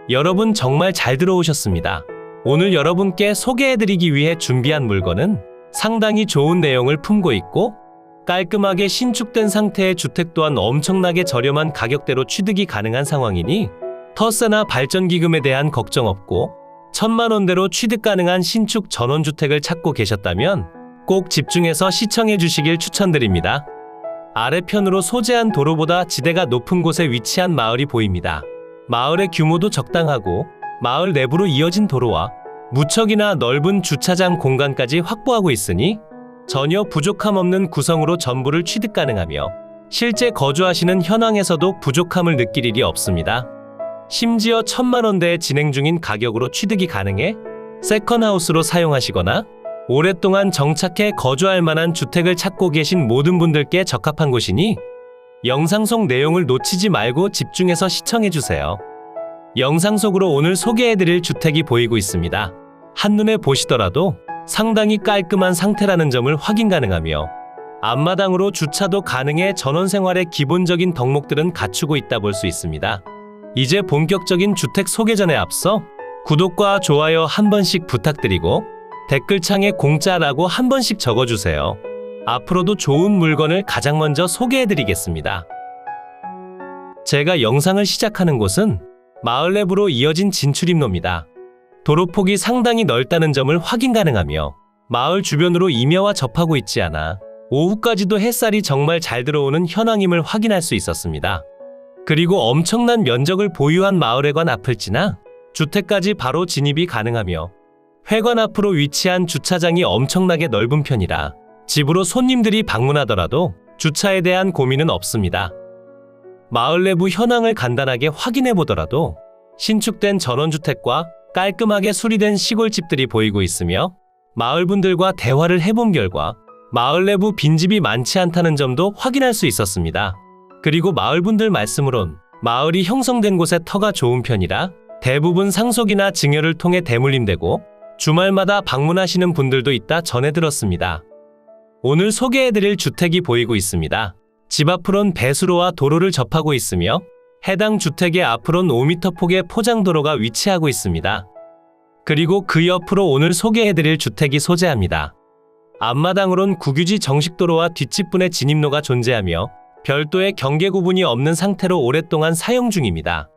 여러분 정말 잘 들어오셨습니다. 오늘 여러분께 소개해드리기 위해 준비한 물건은 상당히 좋은 내용을 품고 있고 깔끔하게 신축된 상태의 주택 또한 엄청나게 저렴한 가격대로 취득이 가능한 상황이니 터세나 발전기금에 대한 걱정 없고 1000만원대로 취득 가능한 신축 전원주택을 찾고 계셨다면 꼭 집중해서 시청해 주시길 추천드립니다. 아래편으로 소재한 도로보다 지대가 높은 곳에 위치한 마을이 보입니다. 마을의 규모도 적당하고 마을 내부로 이어진 도로와 무척이나 넓은 주차장 공간까지 확보하고 있으니 전혀 부족함 없는 구성으로 전부를 취득 가능하며 실제 거주하시는 현황에서도 부족함을 느낄 일이 없습니다. 심지어 1000만원대에 진행 중인 가격으로 취득이 가능해 세컨하우스로 사용하시거나 오랫동안 정착해 거주할 만한 주택을 찾고 계신 모든 분들께 적합한 곳이니 영상 속 내용을 놓치지 말고 집중해서 시청해주세요. 영상 속으로 오늘 소개해드릴 주택이 보이고 있습니다. 한눈에 보시더라도 상당히 깔끔한 상태라는 점을 확인 가능하며 앞마당으로 주차도 가능해 전원생활의 기본적인 덕목들은 갖추고 있다 볼 수 있습니다. 이제 본격적인 주택 소개 전에 앞서 구독과 좋아요 한 번씩 부탁드리고 댓글창에 공짜라고 한 번씩 적어주세요. 앞으로도 좋은 물건을 가장 먼저 소개해드리겠습니다. 제가 영상을 시작하는 곳은 마을 내부로 이어진 진출입로입니다. 도로폭이 상당히 넓다는 점을 확인 가능하며 마을 주변으로 임야와 접하고 있지 않아 오후까지도 햇살이 정말 잘 들어오는 현황임을 확인할 수 있었습니다. 그리고 엄청난 면적을 보유한 마을회관 앞을 지나 주택까지 바로 진입이 가능하며 회관 앞으로 위치한 주차장이 엄청나게 넓은 편이라 집으로 손님들이 방문하더라도 주차에 대한 고민은 없습니다. 마을 내부 현황을 간단하게 확인해 보더라도 신축된 전원주택과 깔끔하게 수리된 시골집들이 보이고 있으며 마을분들과 대화를 해본 결과 마을 내부 빈집이 많지 않다는 점도 확인할 수 있었습니다. 그리고 마을분들 말씀으론 마을이 형성된 곳에 터가 좋은 편이라 대부분 상속이나 증여를 통해 대물림되고 주말마다 방문하시는 분들도 있다 전해 들었습니다. 오늘 소개해드릴 주택이 보이고 있습니다. 집 앞으론 배수로와 도로를 접하고 있으며 해당 주택의 앞으론 5m 폭의 포장도로가 위치하고 있습니다. 그리고 그 옆으로 오늘 소개해드릴 주택이 소재합니다. 앞마당으론 국유지 정식도로와 뒷집분의 진입로가 존재하며 별도의 경계 구분이 없는 상태로 오랫동안 사용 중입니다.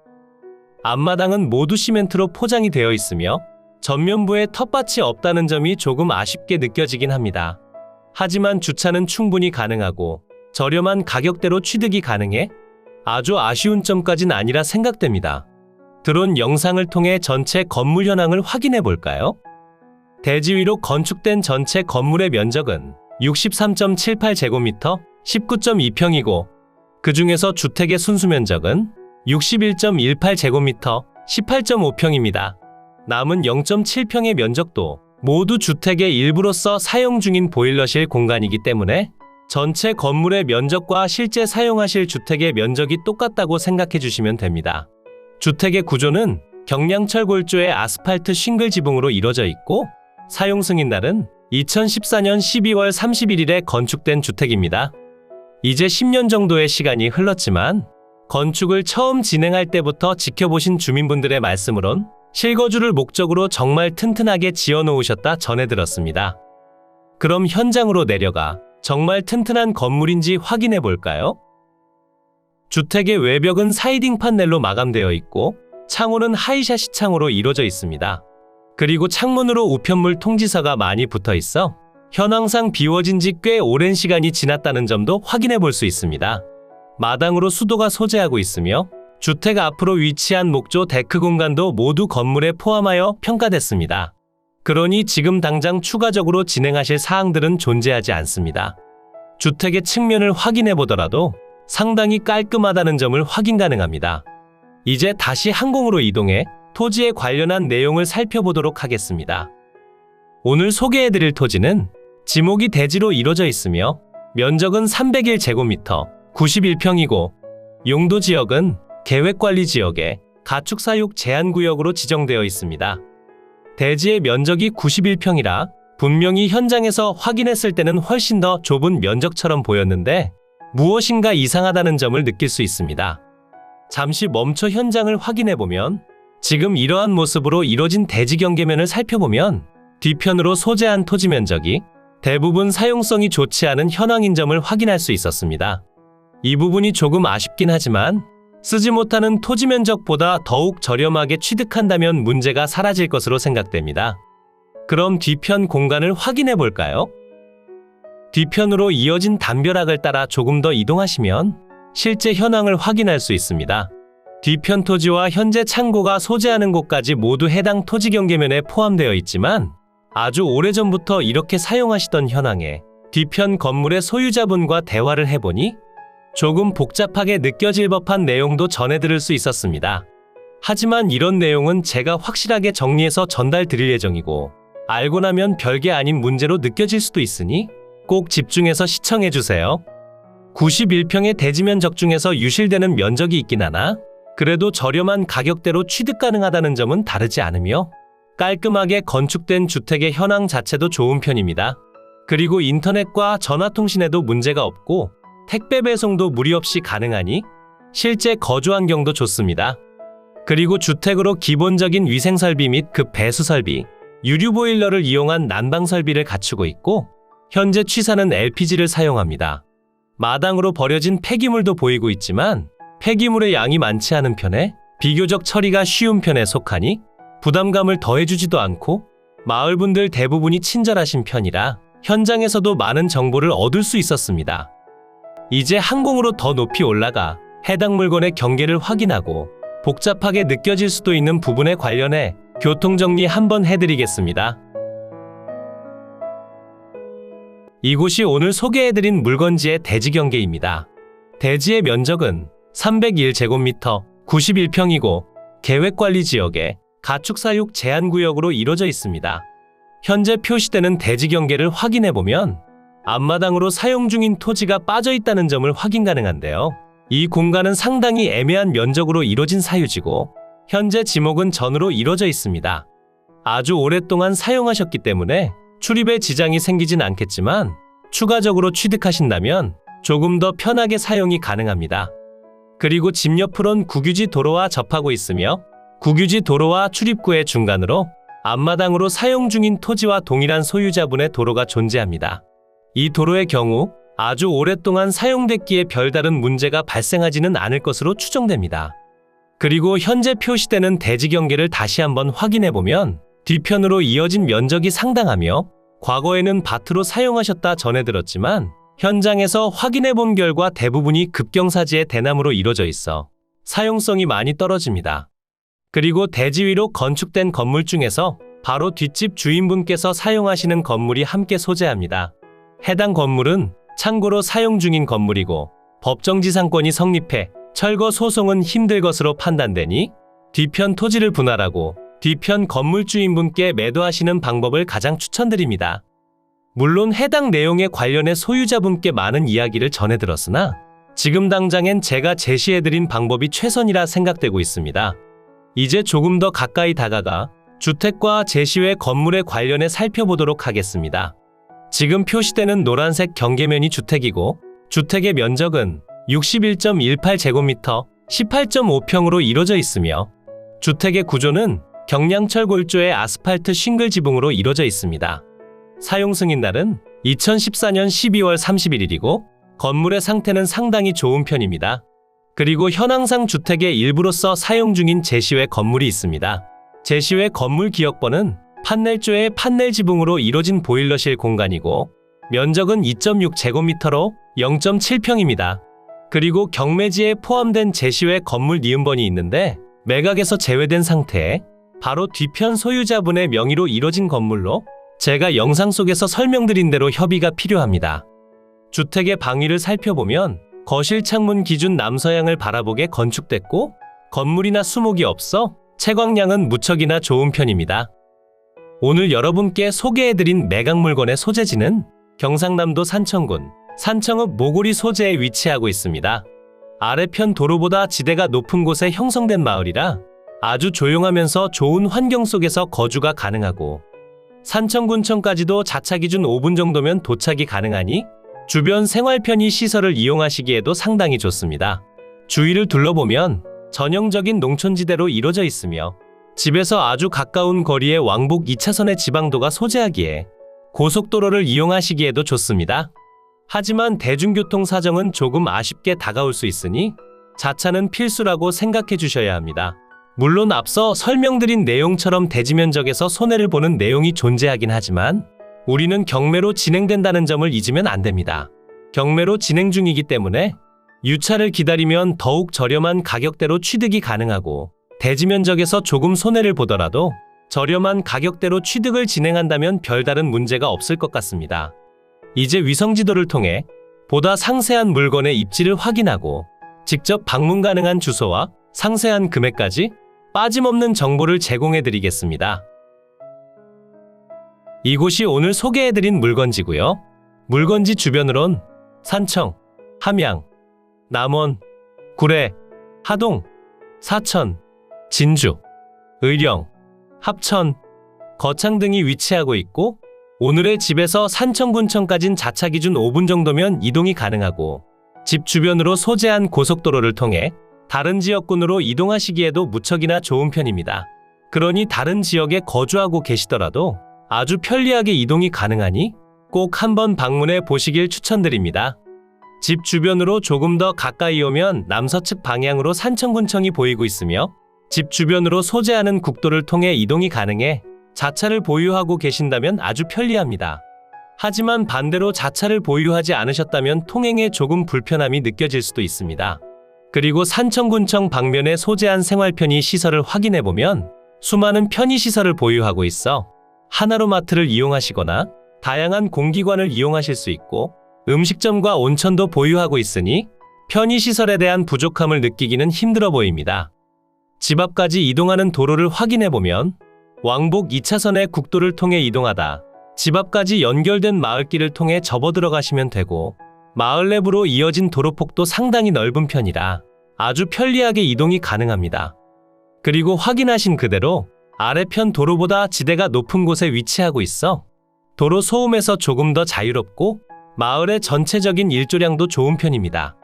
앞마당은 모두 시멘트로 포장이 되어 있으며 전면부에 텃밭이 없다는 점이 조금 아쉽게 느껴지긴 합니다. 하지만 주차는 충분히 가능하고 저렴한 가격대로 취득이 가능해 아주 아쉬운 점까진 아니라 생각됩니다. 드론 영상을 통해 전체 건물 현황을 확인해 볼까요? 대지 위로 건축된 전체 건물의 면적은 63.78제곱미터 19.2평이고 그 중에서 주택의 순수 면적은 61.18제곱미터 18.5평입니다. 남은 0.7평의 면적도 모두 주택의 일부로서 사용 중인 보일러실 공간이기 때문에 전체 건물의 면적과 실제 사용하실 주택의 면적이 똑같다고 생각해 주시면 됩니다. 주택의 구조는 경량철 골조의 아스팔트 싱글 지붕으로 이루어져 있고 사용 승인날은 2014년 12월 31일에 건축된 주택입니다. 이제 10년 정도의 시간이 흘렀지만 건축을 처음 진행할 때부터 지켜보신 주민분들의 말씀으론 실거주를 목적으로 정말 튼튼하게 지어놓으셨다 전해 들었습니다. 그럼 현장으로 내려가 정말 튼튼한 건물인지 확인해 볼까요? 주택의 외벽은 사이딩 판넬로 마감되어 있고 창호는 하이샤시 창호로 이루어져 있습니다. 그리고 창문으로 우편물 통지서가 많이 붙어 있어 현황상 비워진 지 꽤 오랜 시간이 지났다는 점도 확인해 볼 수 있습니다. 마당으로 수도가 소재하고 있으며 주택 앞으로 위치한 목조 데크 공간도 모두 건물에 포함하여 평가됐습니다. 그러니 지금 당장 추가적으로 진행하실 사항들은 존재하지 않습니다. 주택의 측면을 확인해 보더라도 상당히 깔끔하다는 점을 확인 가능합니다. 이제 다시 항공으로 이동해 토지에 관련한 내용을 살펴보도록 하겠습니다. 오늘 소개해드릴 토지는 지목이 대지로 이루어져 있으며 면적은 301제곱미터 91평이고 용도 지역은 계획관리지역에 가축사육 제한구역으로 지정되어 있습니다. 대지의 면적이 91평이라 분명히 현장에서 확인했을 때는 훨씬 더 좁은 면적처럼 보였는데 무엇인가 이상하다는 점을 느낄 수 있습니다. 잠시 멈춰 현장을 확인해보면 지금 이러한 모습으로 이뤄진 대지 경계면을 살펴보면 뒤편으로 소재한 토지 면적이 대부분 사용성이 좋지 않은 현황인 점을 확인할 수 있었습니다. 이 부분이 조금 아쉽긴 하지만 쓰지 못하는 토지 면적보다 더욱 저렴하게 취득한다면 문제가 사라질 것으로 생각됩니다. 그럼 뒤편 공간을 확인해 볼까요? 뒤편으로 이어진 담벼락을 따라 조금 더 이동하시면 실제 현황을 확인할 수 있습니다. 뒤편 토지와 현재 창고가 소재하는 곳까지 모두 해당 토지 경계면에 포함되어 있지만 아주 오래전부터 이렇게 사용하시던 현황에 뒤편 건물의 소유자분과 대화를 해보니 조금 복잡하게 느껴질 법한 내용도 전해드릴 수 있었습니다. 하지만 이런 내용은 제가 확실하게 정리해서 전달 드릴 예정이고 알고 나면 별게 아닌 문제로 느껴질 수도 있으니 꼭 집중해서 시청해주세요. 91평의 대지 면적 중에서 유실되는 면적이 있긴 하나 그래도 저렴한 가격대로 취득 가능하다는 점은 다르지 않으며 깔끔하게 건축된 주택의 현황 자체도 좋은 편입니다. 그리고 인터넷과 전화통신에도 문제가 없고 택배 배송도 무리 없이 가능하니 실제 거주 환경도 좋습니다. 그리고 주택으로 기본적인 위생 설비 및 급 배수 설비, 유류 보일러를 이용한 난방 설비를 갖추고 있고 현재 취사는 LPG를 사용합니다. 마당으로 버려진 폐기물도 보이고 있지만 폐기물의 양이 많지 않은 편에 비교적 처리가 쉬운 편에 속하니 부담감을 더해주지도 않고 마을분들 대부분이 친절하신 편이라 현장에서도 많은 정보를 얻을 수 있었습니다. 이제 항공으로 더 높이 올라가 해당 물건의 경계를 확인하고 복잡하게 느껴질 수도 있는 부분에 관련해 교통정리 한번 해드리겠습니다. 이곳이 오늘 소개해드린 물건지의 대지 경계입니다. 대지의 면적은 301제곱미터 91평이고 계획관리지역에 가축사육 제한구역으로 이루어져 있습니다. 현재 표시되는 대지 경계를 확인해보면 앞마당으로 사용 중인 토지가 빠져 있다는 점을 확인 가능한데요. 이 공간은 상당히 애매한 면적으로 이루어진 사유지고 현재 지목은 전으로 이루어져 있습니다. 아주 오랫동안 사용하셨기 때문에 출입에 지장이 생기진 않겠지만 추가적으로 취득하신다면 조금 더 편하게 사용이 가능합니다. 그리고 집 옆으론 국유지 도로와 접하고 있으며 국유지 도로와 출입구의 중간으로 앞마당으로 사용 중인 토지와 동일한 소유자분의 도로가 존재합니다. 이 도로의 경우 아주 오랫동안 사용됐기에 별다른 문제가 발생하지는 않을 것으로 추정됩니다. 그리고 현재 표시되는 대지 경계를 다시 한번 확인해보면 뒤편으로 이어진 면적이 상당하며 과거에는 밭으로 사용하셨다 전해들었지만 현장에서 확인해본 결과 대부분이 급경사지의 대나무로 이루어져 있어 사용성이 많이 떨어집니다. 그리고 대지 위로 건축된 건물 중에서 바로 뒷집 주인분께서 사용하시는 건물이 함께 소재합니다. 해당 건물은 창고로 사용 중인 건물이고 법정지상권이 성립해 철거 소송은 힘들 것으로 판단되니 뒤편 토지를 분할하고 뒤편 건물 주인분께 매도하시는 방법을 가장 추천드립니다. 물론 해당 내용에 관련해 소유자분께 많은 이야기를 전해들었으나 지금 당장엔 제가 제시해드린 방법이 최선이라 생각되고 있습니다. 이제 조금 더 가까이 다가가 주택과 제시외 건물에 관련해 살펴보도록 하겠습니다. 지금 표시되는 노란색 경계면이 주택이고 주택의 면적은 61.18제곱미터 18.5평으로 이루어져 있으며 주택의 구조는 경량철 골조의 아스팔트 싱글 지붕으로 이루어져 있습니다. 사용 승인날은 2014년 12월 31일이고 건물의 상태는 상당히 좋은 편입니다. 그리고 현황상 주택의 일부로서 사용 중인 제시외 건물이 있습니다. 제시외 건물 기역번은 판넬조의 판넬 지붕으로 이루어진 보일러실 공간이고 면적은 2.6제곱미터로 0.7평입니다. 그리고 경매지에 포함된 제시외 건물 니은번이 있는데 매각에서 제외된 상태에 바로 뒤편 소유자분의 명의로 이루어진 건물로 제가 영상 속에서 설명드린 대로 협의가 필요합니다. 주택의 방위를 살펴보면 거실 창문 기준 남서향을 바라보게 건축됐고 건물이나 수목이 없어 채광량은 무척이나 좋은 편입니다. 오늘 여러분께 소개해드린 매각 물건의 소재지는 경상남도 산청군 산청읍 모고리 소재에 위치하고 있습니다. 아래편 도로보다 지대가 높은 곳에 형성된 마을이라 아주 조용하면서 좋은 환경 속에서 거주가 가능하고 산청군청까지도 자차 기준 5분 정도면 도착이 가능하니 주변 생활 편의 시설을 이용하시기에도 상당히 좋습니다. 주위를 둘러보면 전형적인 농촌지대로 이루어져 있으며 집에서 아주 가까운 거리에 왕복 2차선의 지방도가 소재하기에 고속도로를 이용하시기에도 좋습니다. 하지만 대중교통 사정은 조금 아쉽게 다가올 수 있으니 자차는 필수라고 생각해 주셔야 합니다. 물론 앞서 설명드린 내용처럼 대지 면적에서 손해를 보는 내용이 존재하긴 하지만 우리는 경매로 진행된다는 점을 잊으면 안 됩니다. 경매로 진행 중이기 때문에 유차를 기다리면 더욱 저렴한 가격대로 취득이 가능하고 대지 면적에서 조금 손해를 보더라도 저렴한 가격대로 취득을 진행한다면 별다른 문제가 없을 것 같습니다. 이제 위성지도를 통해 보다 상세한 물건의 입지를 확인하고 직접 방문 가능한 주소와 상세한 금액까지 빠짐없는 정보를 제공해 드리겠습니다. 이곳이 오늘 소개해 드린 물건지고요. 물건지 주변으론 산청, 함양, 남원, 구례, 하동, 사천, 진주, 의령, 합천, 거창 등이 위치하고 있고 오늘의 집에서 산청군청까진 자차 기준 5분 정도면 이동이 가능하고 집 주변으로 소재한 고속도로를 통해 다른 지역군으로 이동하시기에도 무척이나 좋은 편입니다. 그러니 다른 지역에 거주하고 계시더라도 아주 편리하게 이동이 가능하니 꼭 한번 방문해 보시길 추천드립니다. 집 주변으로 조금 더 가까이 오면 남서측 방향으로 산청군청이 보이고 있으며 집 주변으로 소재하는 국도를 통해 이동이 가능해 자차를 보유하고 계신다면 아주 편리합니다. 하지만 반대로 자차를 보유하지 않으셨다면 통행에 조금 불편함이 느껴질 수도 있습니다. 그리고 산청군청 방면에 소재한 생활편의 시설을 확인해보면 수많은 편의시설을 보유하고 있어 하나로마트를 이용하시거나 다양한 공기관을 이용하실 수 있고 음식점과 온천도 보유하고 있으니 편의시설에 대한 부족함을 느끼기는 힘들어 보입니다. 집 앞까지 이동하는 도로를 확인해보면 왕복 2차선의 국도를 통해 이동하다 집 앞까지 연결된 마을길을 통해 접어 들어가시면 되고 마을 내부로 이어진 도로폭도 상당히 넓은 편이라 아주 편리하게 이동이 가능합니다. 그리고 확인하신 그대로 아래편 도로보다 지대가 높은 곳에 위치하고 있어 도로 소음에서 조금 더 자유롭고 마을의 전체적인 일조량도 좋은 편입니다.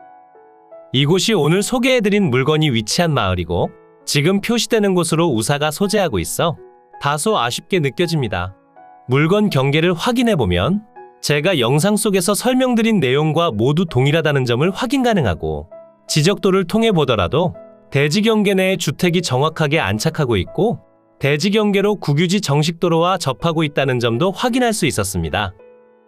이곳이 오늘 소개해드린 물건이 위치한 마을이고 지금 표시되는 곳으로 우사가 소재하고 있어 다소 아쉽게 느껴집니다. 물건 경계를 확인해보면 제가 영상 속에서 설명드린 내용과 모두 동일하다는 점을 확인 가능하고 지적도를 통해 보더라도 대지 경계 내에 주택이 정확하게 안착하고 있고 대지 경계로 국유지 정식도로와 접하고 있다는 점도 확인할 수 있었습니다.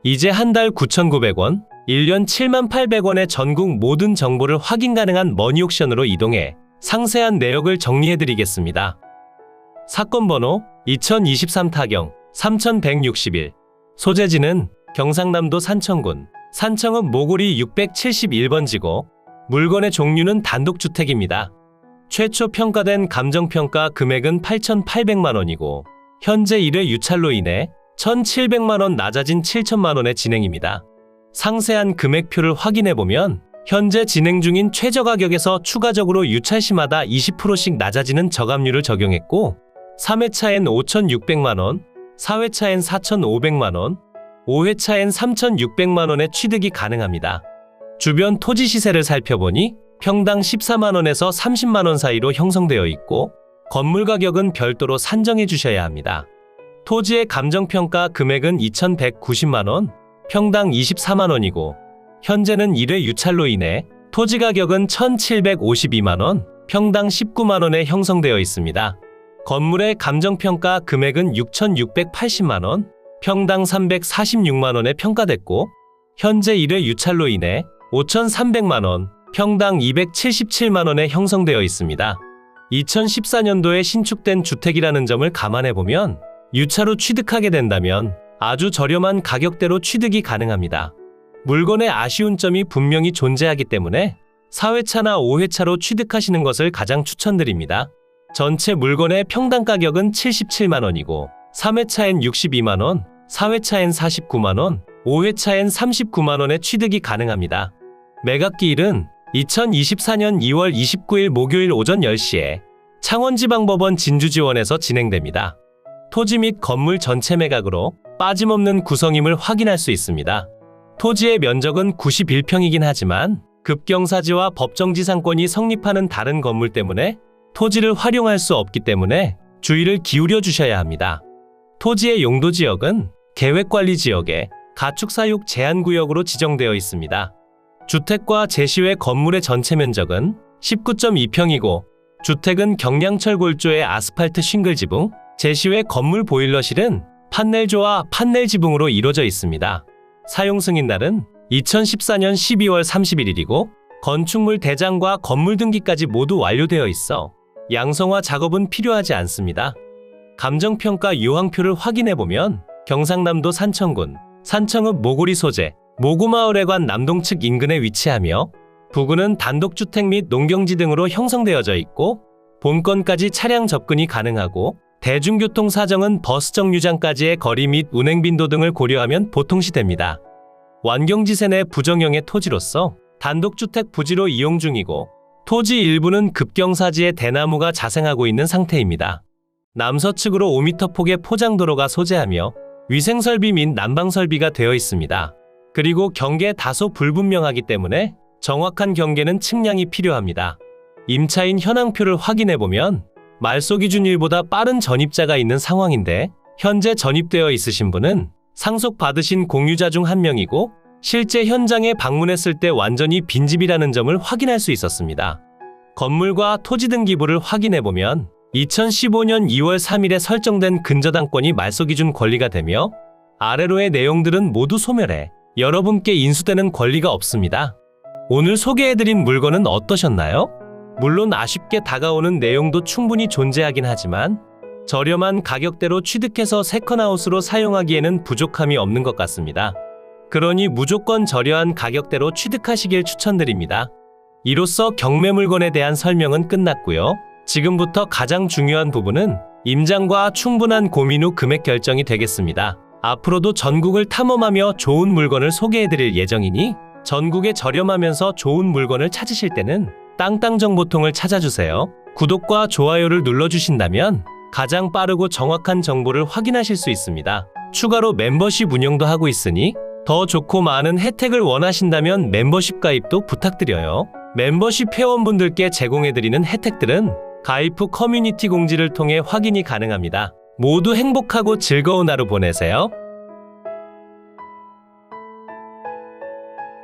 이제 한 달 9,900원, 1년 78,800원의 전국 모든 정보를 확인 가능한 머니옥션으로 이동해 상세한 내역을 정리해드리겠습니다. 사건 번호 2023 타경 3161 소재지는 경상남도 산청군 산청읍 모고리 671번지고 물건의 종류는 단독주택입니다. 최초 평가된 감정평가 금액은 8,800만원이고 현재 1회 유찰로 인해 1,700만원 낮아진 7천만원의 진행입니다. 상세한 금액표를 확인해보면 현재 진행 중인 최저가격에서 추가적으로 유찰시마다 20%씩 낮아지는 저감률을 적용했고 3회차엔 5,600만원, 4회차엔 4,500만원, 5회차엔 3,600만원의 취득이 가능합니다. 주변 토지 시세를 살펴보니 평당 14만원에서 30만원 사이로 형성되어 있고 건물 가격은 별도로 산정해 주셔야 합니다. 토지의 감정평가 금액은 2,190만원, 평당 24만원이고 현재는 1회 유찰로 인해 토지 가격은 1,752만원, 평당 19만원에 형성되어 있습니다. 건물의 감정평가 금액은 6,680만원, 평당 346만원에 평가됐고 현재 1회 유찰로 인해 5,300만원, 평당 277만원에 형성되어 있습니다. 2014년도에 신축된 주택이라는 점을 감안해보면 유차로 취득하게 된다면 아주 저렴한 가격대로 취득이 가능합니다. 물건의 아쉬운 점이 분명히 존재하기 때문에 4회차나 5회차로 취득하시는 것을 가장 추천드립니다. 전체 물건의 평당 가격은 77만원이고 3회차엔 62만원, 4회차엔 49만원, 5회차엔 39만원의 취득이 가능합니다. 매각기일은 2024년 2월 29일 목요일 오전 10시에 창원지방법원 진주지원에서 진행됩니다. 토지 및 건물 전체 매각으로 빠짐없는 구성임을 확인할 수 있습니다. 토지의 면적은 91평이긴 하지만 급경사지와 법정지상권이 성립하는 다른 건물 때문에 토지를 활용할 수 없기 때문에 주의를 기울여 주셔야 합니다. 토지의 용도 지역은 계획관리지역에 가축사육 제한구역으로 지정되어 있습니다. 주택과 제시외 건물의 전체 면적은 19.2평이고 주택은 경량철 골조의 아스팔트 싱글 지붕, 제시외 건물 보일러실은 판넬조와 판넬 지붕으로 이루어져 있습니다. 사용 승인날은 2014년 12월 31일이고 건축물 대장과 건물 등기까지 모두 완료되어 있어 양성화 작업은 필요하지 않습니다. 감정평가 유황표를 확인해보면 경상남도 산청군 산청읍 모구리 소재 모구마을회관 남동측 인근에 위치하며 부근은 단독주택 및 농경지 등으로 형성되어져 있고 본건까지 차량 접근이 가능하고 대중교통 사정은 버스 정류장까지의 거리 및 운행 빈도 등을 고려하면 보통시됩니다. 완경지세 내 부정형의 토지로서 단독주택 부지로 이용 중이고 토지 일부는 급경사지에 대나무가 자생하고 있는 상태입니다. 남서측으로 5m 폭의 포장도로가 소재하며 위생설비 및 난방설비가 되어 있습니다. 그리고 경계 다소 불분명하기 때문에 정확한 경계는 측량이 필요합니다. 임차인 현황표를 확인해보면 말소 기준일보다 빠른 전입자가 있는 상황인데 현재 전입되어 있으신 분은 상속받으신 공유자 중 한 명이고 실제 현장에 방문했을 때 완전히 빈집이라는 점을 확인할 수 있었습니다. 건물과 토지 등기부를 확인해보면 2015년 2월 3일에 설정된 근저당권이 말소 기준 권리가 되며 아래로의 내용들은 모두 소멸해 여러분께 인수되는 권리가 없습니다. 오늘 소개해드린 물건은 어떠셨나요? 물론 아쉽게 다가오는 내용도 충분히 존재하긴 하지만 저렴한 가격대로 취득해서 세컨하우스로 사용하기에는 부족함이 없는 것 같습니다. 그러니 무조건 저렴한 가격대로 취득하시길 추천드립니다. 이로써 경매 물건에 대한 설명은 끝났고요. 지금부터 가장 중요한 부분은 임장과 충분한 고민 후 금액 결정이 되겠습니다. 앞으로도 전국을 탐험하며 좋은 물건을 소개해드릴 예정이니 전국에 저렴하면서 좋은 물건을 찾으실 때는 땅땅정보통을 찾아주세요. 구독과 좋아요를 눌러주신다면 가장 빠르고 정확한 정보를 확인하실 수 있습니다. 추가로 멤버십 운영도 하고 있으니 더 좋고 많은 혜택을 원하신다면 멤버십 가입도 부탁드려요. 멤버십 회원분들께 제공해드리는 혜택들은 가입 후 커뮤니티 공지를 통해 확인이 가능합니다. 모두 행복하고 즐거운 하루 보내세요.